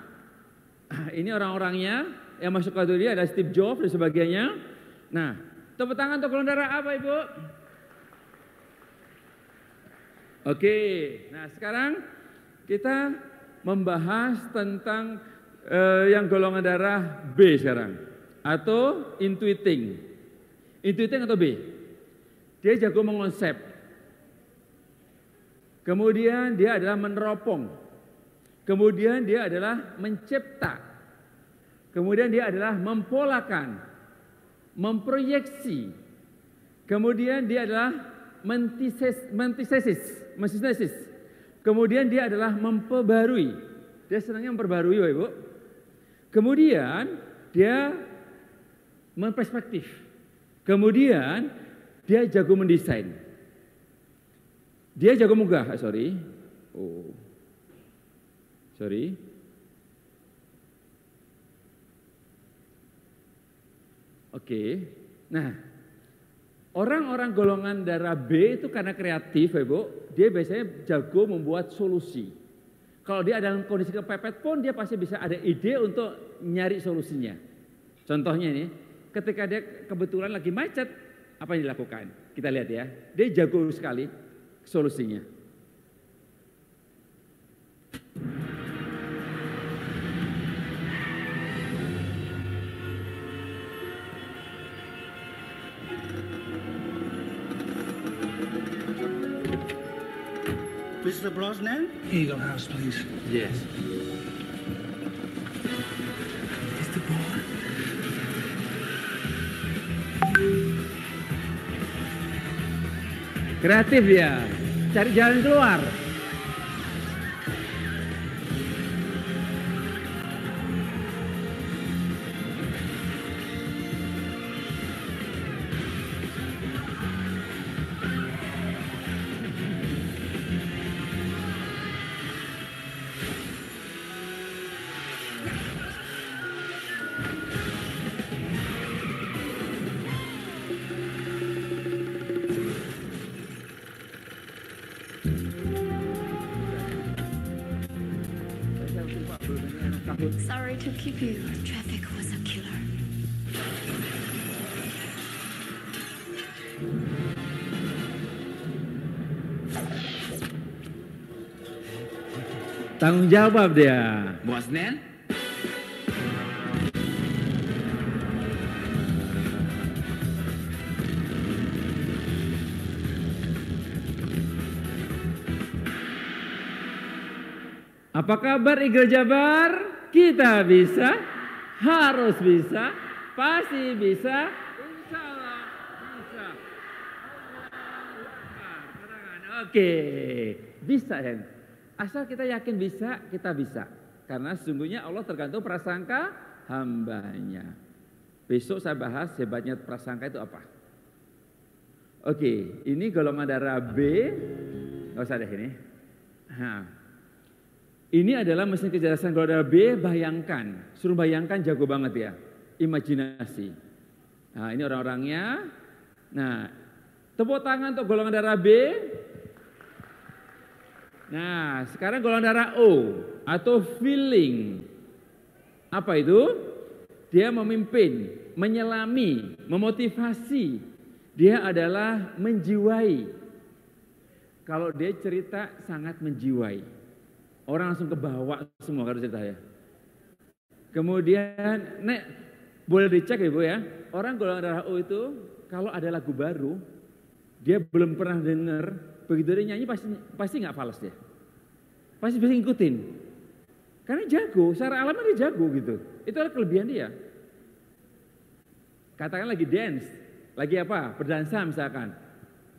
Ini orang-orangnya yang masuk kategori ada Steve Jobs dan sebagainya. Nah, tepuk tangan untuk golongan darah apa Ibu? Oke, nah sekarang kita membahas tentang yang golongan darah B sekarang, atau intuiting. Intuiting atau B? Dia jago mengonsep. Kemudian dia adalah meneropong. Kemudian dia adalah mencipta. Kemudian dia adalah mempolakan, memproyeksi. Kemudian dia adalah mensinesis. Kemudian dia adalah memperbarui. Dia senangnya memperbarui, Bapak Ibu. Kemudian dia memperspektif. Kemudian dia jago mendesain. Dia jago munggah, sorry. Oke. Nah, orang-orang golongan darah B itu karena kreatif, Ibu, dia biasanya jago membuat solusi. Kalau dia dalam kondisi kepepet pun dia pasti bisa ada ide untuk nyari solusinya. Contohnya ini, ketika dia kebetulan lagi macet, apa yang dilakukan? Kita lihat ya, dia jago sekali solusinya. Mr. Brosnan? Eagle House, please. Yes. Mr. Bond. Kreatif ya, cari jalan keluar. Sorry to keep you. Traffic was a killer. Tanggung jawab dia. Brosnan? Apa kabar Eagle Jabar? Kita bisa, harus bisa, pasti bisa, insya Allah bisa. Oke, bisa ya. Asal kita yakin bisa, kita bisa. Karena sesungguhnya Allah tergantung prasangka hambanya. Besok saya bahas hebatnya prasangka itu apa. Oke, ini golongan darah B, nggak usah deh ini. Nah, ini adalah mesin kecerdasan golongan darah B, bayangkan. Suruh bayangkan jago banget ya, imajinasi. Nah ini orang-orangnya. Nah, tepuk tangan untuk golongan darah B. Nah, sekarang golongan darah O atau feeling. Apa itu? Dia memimpin, menyelami, memotivasi. Dia adalah menjiwai. Kalau dia cerita sangat menjiwai. Orang langsung kebawa semua kalau cerita ya. Kemudian, boleh dicek Ibu ya. Orang golongan darah O itu kalau ada lagu baru, dia belum pernah dengar, begitu dia nyanyi pasti nggak fals dia. Pasti bisa ngikutin. Karena jago, secara alami dia jago gitu. Itu adalah kelebihan dia. Katakan lagi dance, lagi apa? Berdansa misalkan.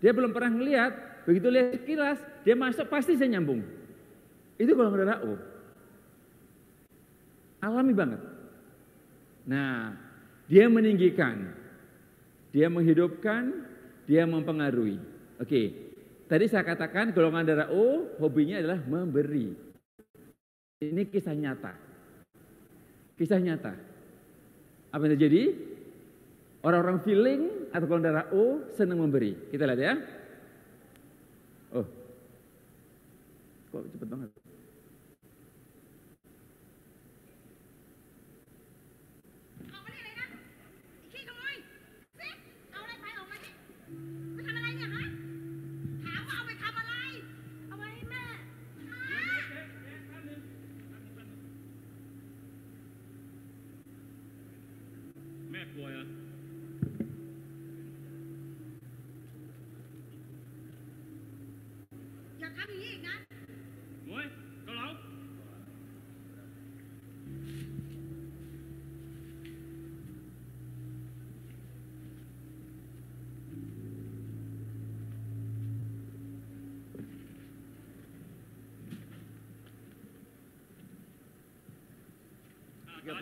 Dia belum pernah ngelihat, begitu lihat sekilas, dia masuk pasti bisa nyambung. Itu golongan darah O. Alami banget. Nah, dia meninggikan, dia menghidupkan, dia mempengaruhi. Oke. Tadi saya katakan golongan darah O hobinya adalah memberi. Ini kisah nyata. Kisah nyata. Apa yang terjadi? Orang-orang feeling atau golongan darah O senang memberi. Kita lihat ya. Oh. Kok cepet banget?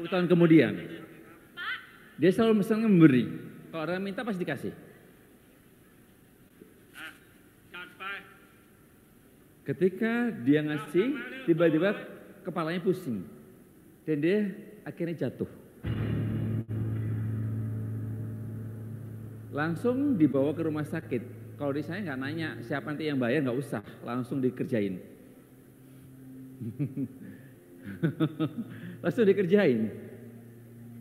Tahun kemudian dia selalu misalnya memberi. Kalau orang minta pasti dikasih. Ketika dia ngasih, tiba-tiba kepalanya pusing dan dia akhirnya jatuh. Langsung dibawa ke rumah sakit. Kalau di saya nggak nanya siapa nanti yang bayar, nggak usah, langsung dikerjain. Langsung dikerjain.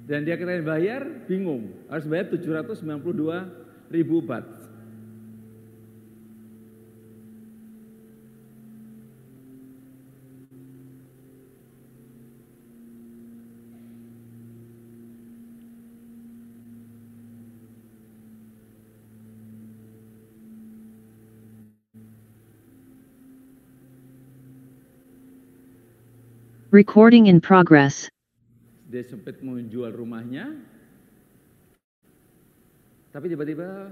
Dan dia kira bayar, bingung. Harus bayar 792.000 baht. Recording in progress. Dia sempat mau jual rumahnya, tapi tiba-tiba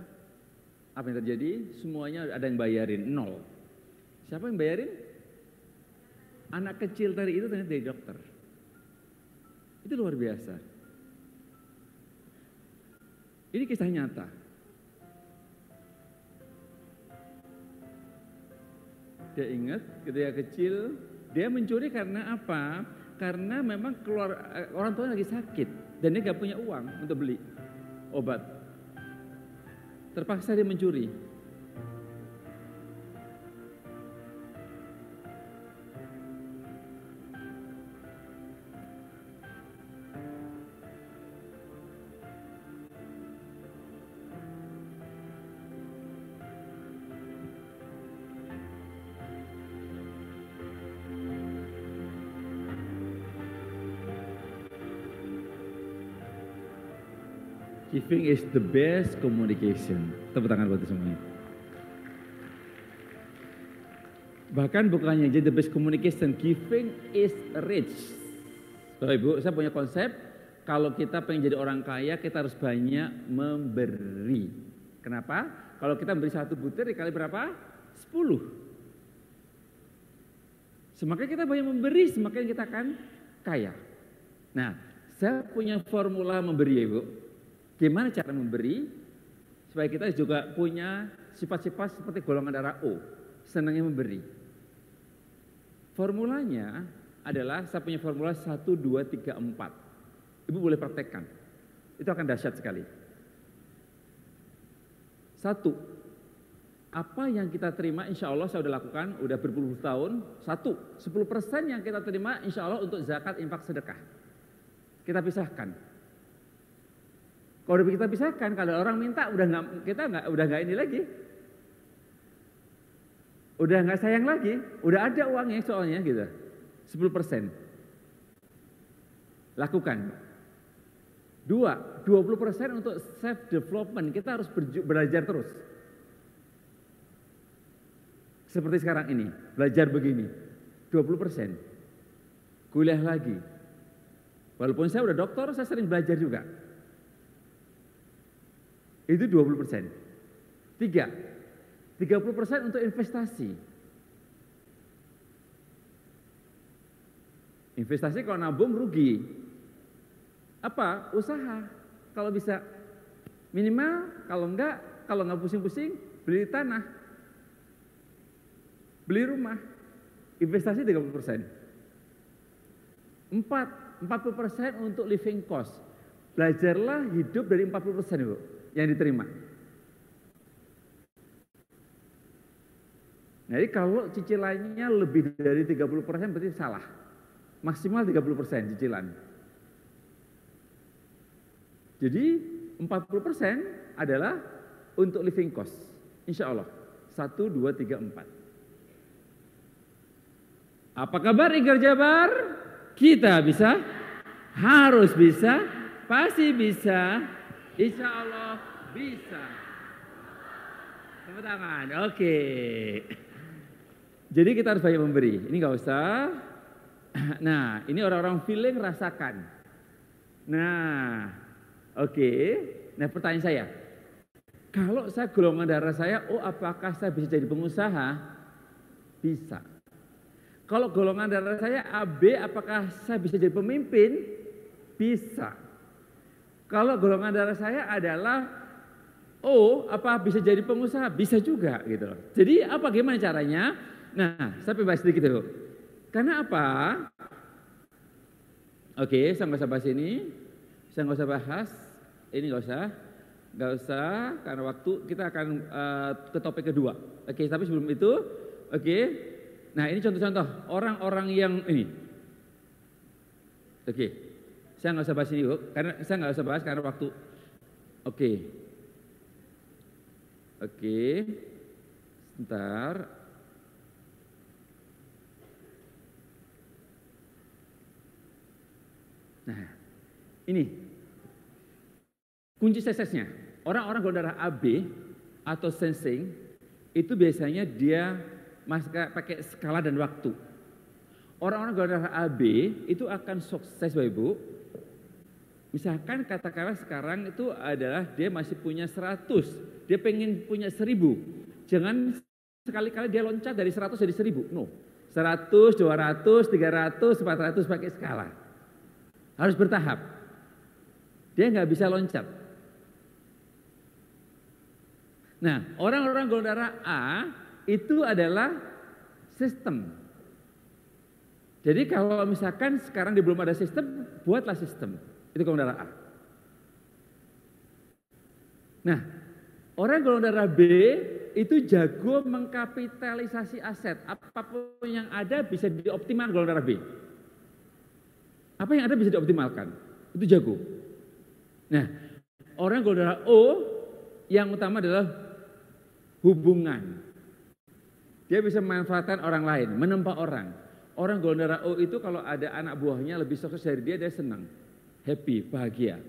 apa yang terjadi? Semuanya ada yang bayarin, nol. Siapa yang bayarin? Anak kecil tadi itu ternyata dari dokter. Itu luar biasa. Ini kisah nyata. Dia ingat ketika kecil, dia mencuri karena apa? Karena memang orang tuanya lagi sakit dan dia gak punya uang untuk beli obat. Terpaksa dia mencuri. Giving is the best communication. Tepuk tangan buat semuanya. Bahkan bukannya jadi the best communication, giving is rich. Bapak Ibu, saya punya konsep, kalau kita pengen jadi orang kaya, kita harus banyak memberi. Kenapa? Kalau kita memberi 1 butir, dikali berapa? 10. Semakin kita banyak memberi, semakin kita akan kaya. Nah, saya punya formula memberi ya Ibu. Gimana cara memberi supaya kita juga punya sifat-sifat seperti golongan darah O, senangnya memberi. Formulanya adalah, saya punya formula 1, 2, 3, 4. Ibu boleh praktekkan, itu akan dahsyat sekali. 1, apa yang kita terima insya Allah saya sudah lakukan, udah berpuluh tahun. 1, 10% yang kita terima insya Allah untuk zakat, infak, sedekah. Kita pisahkan. Kalau kita pisahkan, kalau orang minta udah nggak ini lagi, udah nggak sayang lagi, udah ada uangnya soalnya gitu. 10%. Lakukan. 2, 20% untuk self development. Kita harus belajar terus. Seperti sekarang ini, belajar begini. 20%. Kuliah lagi. Walaupun saya udah dokter, saya sering belajar juga. Itu 20%. 3, 30% untuk investasi. Investasi kalau nabung rugi. Apa? Usaha. Kalau bisa minimal, kalau nggak pusing-pusing, beli tanah. Beli rumah. Investasi 30%. 40% untuk living cost. Belajarlah hidup dari 40% Ibu, yang diterima. Jadi kalau cicilannya lebih dari 30% berarti salah. Maksimal 30% cicilan. Jadi 40% adalah untuk living cost. Insya Allah. 1, 2, 3, 4. Apa kabar Igar Jabar? Kita bisa? Harus bisa? Pasti bisa? Insya Allah bisa. Tepuk tangan, oke. Jadi kita harus banyak memberi. Ini nggak usah. Nah, ini orang-orang feeling, rasakan. Nah, oke. Nah, pertanyaan saya, kalau saya golongan darah saya, apakah saya bisa jadi pengusaha? Bisa. Kalau golongan darah saya AB, apakah saya bisa jadi pemimpin? Bisa. Kalau golongan darah saya adalah O, apa bisa jadi pengusaha? Bisa juga gitu loh. Jadi apa gimana caranya? Nah, saya bahas sedikit dulu. Karena apa? Oke, saya nggak usah bahas ini. Saya nggak usah bahas. Ini nggak usah. Karena waktu kita akan ke topik kedua. Oke, tapi sebelum itu, oke. Nah, ini contoh-contoh orang-orang yang ini. Oke, saya nggak usah bahas ini, Bu. Karena saya nggak usah bahas karena waktu. Oke, sebentar. Nah, ini kunci suksesnya. Orang-orang golongan darah AB atau sensing itu biasanya dia pakai skala dan waktu. Orang-orang golongan darah AB itu akan sukses Bapak Ibu. Misalkan katakanlah sekarang itu adalah dia masih punya 100, dia pengen punya 1000. Jangan sekali-kali dia loncat dari 100 jadi 1000. No. 100, 200, 300, 400 pakai skala. Harus bertahap. Dia nggak bisa loncat. Nah, orang-orang golongan darah A itu adalah sistem. Jadi kalau misalkan sekarang belum ada sistem, buatlah sistem. Itu golongan darah A. Nah, orang golongan darah B itu jago mengkapitalisasi aset. Apapun yang ada bisa dioptimalkan golongan darah B. Apa yang ada bisa dioptimalkan. Itu jago. Nah, orang golongan darah O yang utama adalah hubungan. Dia bisa memanfaatkan orang lain, menempa orang. Orang golongan darah O itu kalau ada anak buahnya lebih sukses dari dia senang, happy, bahagia.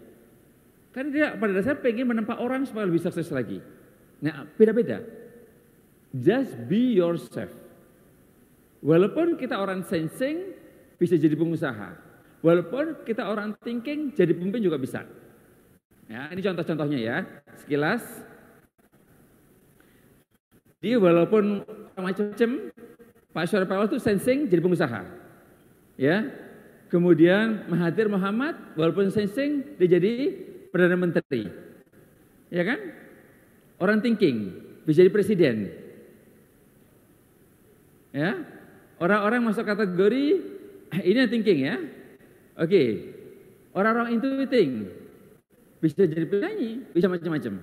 Karena dia pada dasarnya pengen menempa orang supaya lebih sukses lagi. Nah, beda-beda. Just be yourself. Walaupun kita orang sensing, bisa jadi pengusaha. Walaupun kita orang thinking, jadi pemimpin juga bisa. Ya, ini contoh-contohnya ya, sekilas. Dia walaupun macam-macam, Pak Surya Paloh itu sensing jadi pengusaha. Ya. Kemudian Mahathir Muhammad walaupun sensing dia jadi Perdana Menteri. Ya kan? Orang thinking bisa jadi presiden. Ya. Orang-orang masuk kategori ini yang thinking ya. Oke. Orang-orang intuiting bisa jadi penyanyi, bisa macam-macam.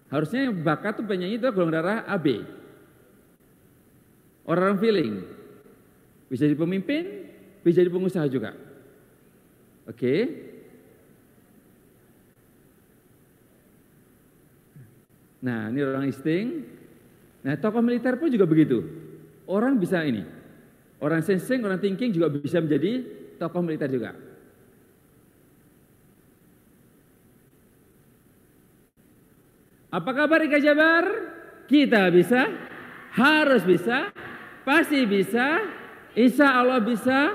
Harusnya bakat tuh penyanyi itu golongan darah AB. Orang feeling bisa jadi pemimpin, bisa jadi pengusaha juga. Oke. Nah, ini orang insting. Nah, tokoh militer pun juga begitu. Orang bisa ini. Orang sensing, orang thinking juga bisa menjadi tokoh militer juga. Apa kabar Ika Jabar? Kita bisa, harus bisa, pasti bisa, insya Allah bisa.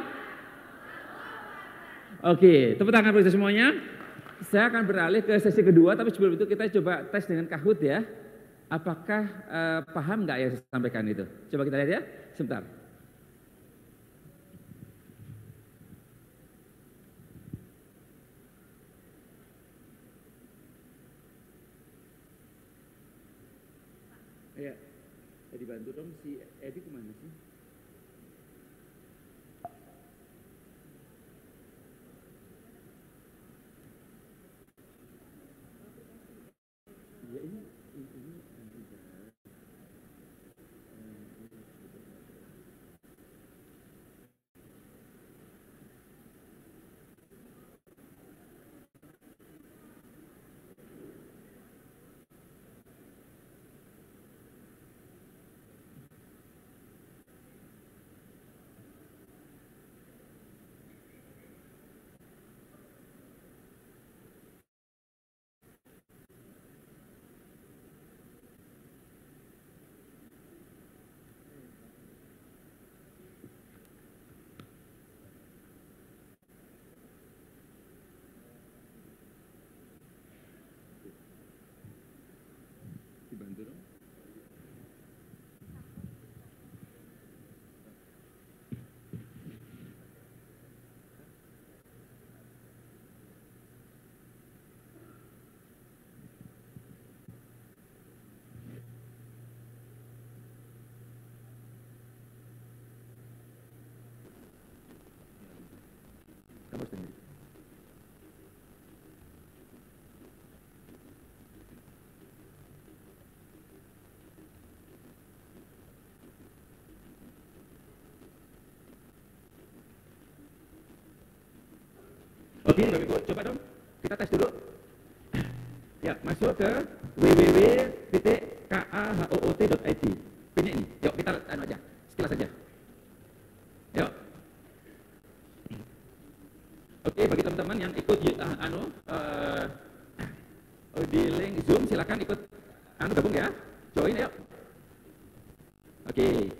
Oke, tepuk tangan bagi semuanya. Saya akan beralih ke sesi kedua, tapi sebelum itu kita coba tes dengan Kahoot ya. Apakah paham nggak yang saya sampaikan itu? Coba kita lihat ya, sebentar. Ya, dibantu dong si Edi kemana sih? Ya ini dibantu dong. Kamu sendiri. Oke, Bapak Ibu, coba dong. Kita tes dulu. Ya, masuk ke www.kahoot.id. Pilih ini. Yuk, kita aja. Sekilas aja. Yuk. Oke, bagi teman-teman yang ikut di link Zoom, silakan ikut gabung ya. Join yuk. Oke.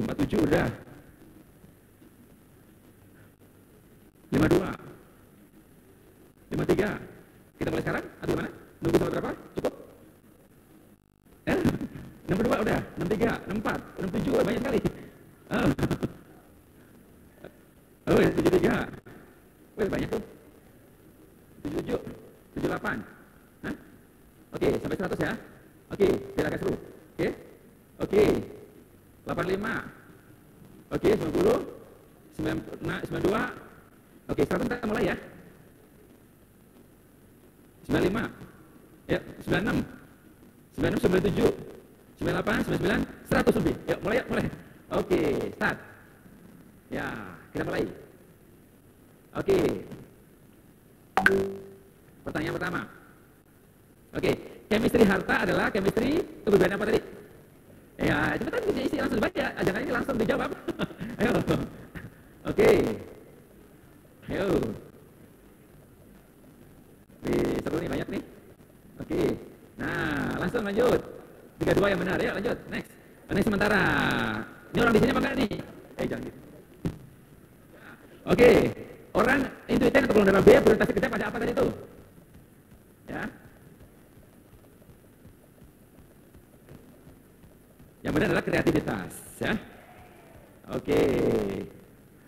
47 udah. 52. 53. Kita mulai sekarang atau gimana? Nunggu sampai berapa? Cukup? 62 udah, 63, 64, 67, banyak sekali. Oh, 73. Wih, banyak tuh. 77, 78. Hah? Oke, sampai 100 ya. Oke, biar agak seru. Oke. 85. Oke, 90. 92. Oke, sekarang kita mulai ya. 95. Ya, 96. 96, 97. 98, 99, 100 lebih. Yuk, mulai. Oke, start. Ya, kita mulai. Oke. Pertanyaan pertama. Oke, chemistry harta adalah chemistry kebebasan apa tadi? Ya, cepetan punya isi langsung dibaca. Jangan ini langsung dijawab. Ayo. Oke. Ayo. Seru nih, banyak nih. Oke. Nah, langsung lanjut. 32 yang benar. Ya, lanjut. Next. Next sementara. Ini orang di sini apa enggak nih? Jangan gitu. Oke. Orang intuiten atau golongan darah B berorientasi kerja pada apa tadi itu? Ya. Yang benar adalah kreativitas, ya. Oke.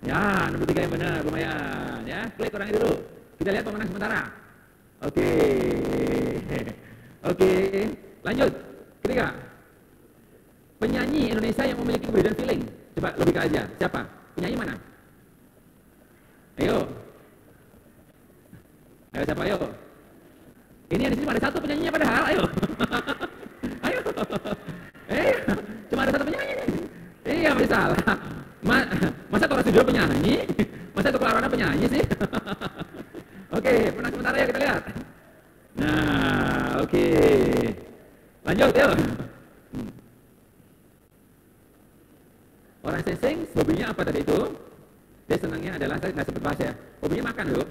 Ya, nomor 3 yang benar, lumayan, ya. Klik orangnya dulu. Kita lihat pemenang sementara. Oke. Oke. Lanjut. Ketiga. Penyanyi Indonesia yang memiliki keberadaan feeling. Coba logika aja. Siapa? Penyanyi mana? Ayo. Ayo siapa? Ayo. Ini di sini ada satu penyanyinya padahal. Ayo. Ayo. Cuma ada satu penyanyi. Iya, masih salah. Masa Tora Sudiro penyanyi? Masa Tukul Arwana penyanyi sih? Oke, menang sementara ya, kita lihat. Nah, oke. Lanjut, yuk. Orang sensing, hobinya apa tadi itu? Dia senangnya adalah, saya nggak sempat bahas ya. Hobinya makan, yuk.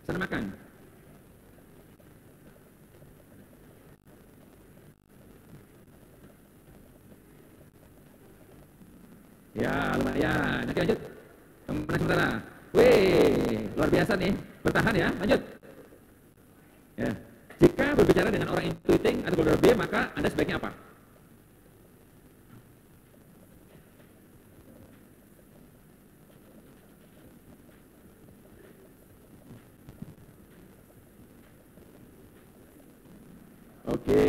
Senang makan. Ya, lumayan. Nanti lanjut. Menang sementara. Wih, luar biasa nih. Bertahan ya, lanjut. Ya. Jika berbicara dengan orang intuiting atau golongan B, maka Anda sebaiknya apa? Oke,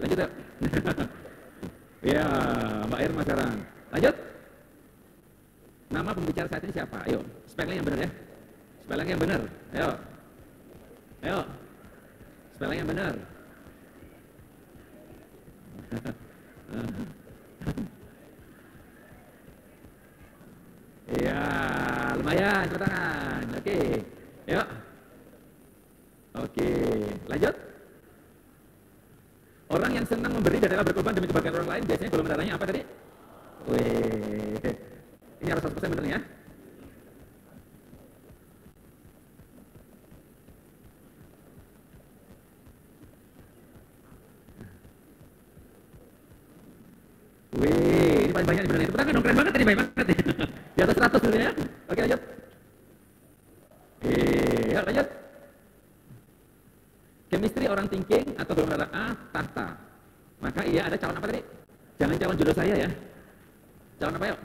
lanjut ya. Ya, Mbak Irma sekarang. Lanjut. Nama pembicara saat ini siapa? Ayo, spelling yang benar ya. Spelling yang benar. Ayo. Ayo. Spelling yang benar. Iya, lumayan, tepuk tangan. Oke. Yuk. Oke, lanjut. Orang yang senang memberi dan rela berkorban demi kebaikan orang lain biasanya golongan darahnya apa tadi? Wih. Ini harus 100% benar ya. Wih, ini paling banyak nih benar. Tepuk tangan dong, keren banget ini, baik banget nih. Di atas 100 dulu ya. Oke, lanjut. Yuk, lanjut. Chemistry orang thinking atau golongan darah A, tahta. Maka iya, ada calon apa tadi? Jangan calon jodoh saya ya. Calon apa yuk?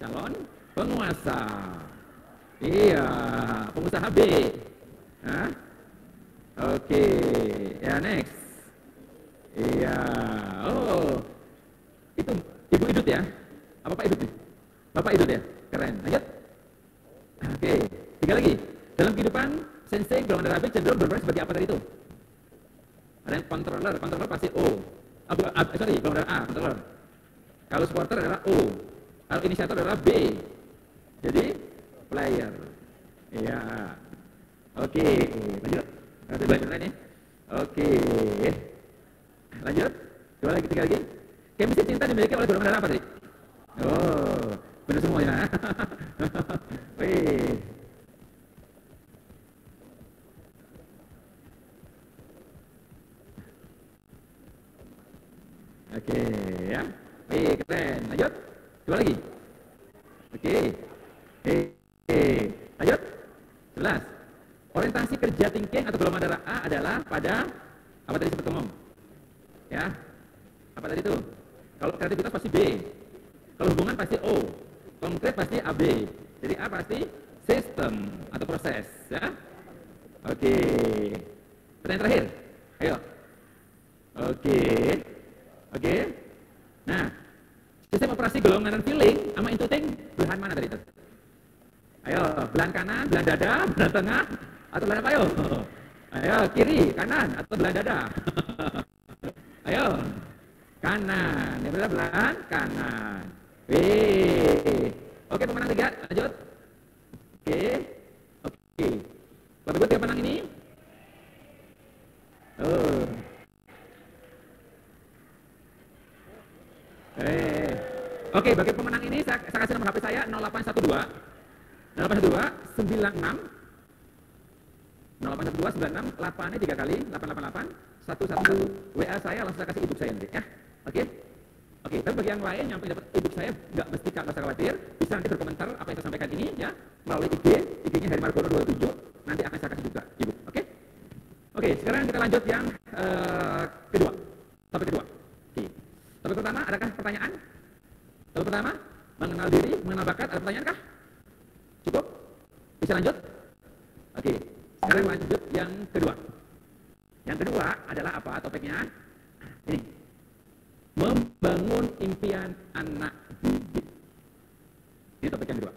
Calon penguasa. Iya, pengusaha B. Hah? Oke, ya next. Iya, oh, itu Ibu Idut ya? Apa Pak Idut nih? Bapak Idut ya? Keren, lanjut. Oke, 3 lagi. Dalam kehidupan, sensei golongan darah B cenderung berperan sebagai apa tadi itu? Ada yang controller pasti O. Sorry, golongan darah A, controller. Kalau supporter adalah O. Kalau inisiator adalah B. Jadi, player. Iya. Oke, lanjut. Ada banyak lain ya. Oke. Lanjut. 2 lagi, 3 lagi. Chemistry cinta dimiliki oleh golongan darah apa tadi? Oh, benar semua ya. Wih. Oke, ya. Wih, keren. presentasi kerja thinking atau golongan darah A adalah pada apa tadi sempat ngomong? Ya, apa tadi itu? Kalau kreativitas pasti B, kalau hubungan pasti O, konkret pasti AB. Jadi A pasti sistem atau proses, ya. Oke. Pertanyaan terakhir, ayo. Oke. Nah, sistem operasi golongan dan feeling sama intuiting belahan mana tadi itu? Ayo, belahan kanan, belahan dada, belahan tengah, atau belahan apa? Ayo, kiri, kanan, atau belahan dada? Ayo, kanan. Yang benar belahan kanan. Oke, pemenang 3, lanjut. Oke. Bapak Ibu 3 pemenang ini. Oke, bagi pemenang ini saya kasih nomor HP saya 0812 96 8-nya 3 kali 888 111. WA saya langsung saya kasih ebook saya nanti ya. Oke, tapi bagi yang lain yang pengen dapat ebook saya nggak mesti usah khawatir, bisa nanti berkomentar apa yang saya sampaikan ini ya melalui IG-nya Heri Margono 27, nanti akan saya kasih juga ebook. Oke, sekarang kita lanjut yang kedua. Topik kedua. Topik pertama, adakah pertanyaan? Topik pertama, mengenal diri, mengenal bakat, ada pertanyaan kah? Cukup? Bisa lanjut? Oke, sekarang lanjut yang kedua. Yang kedua adalah apa topiknya? Ini, membangun impian anak didik. Ini topik yang kedua.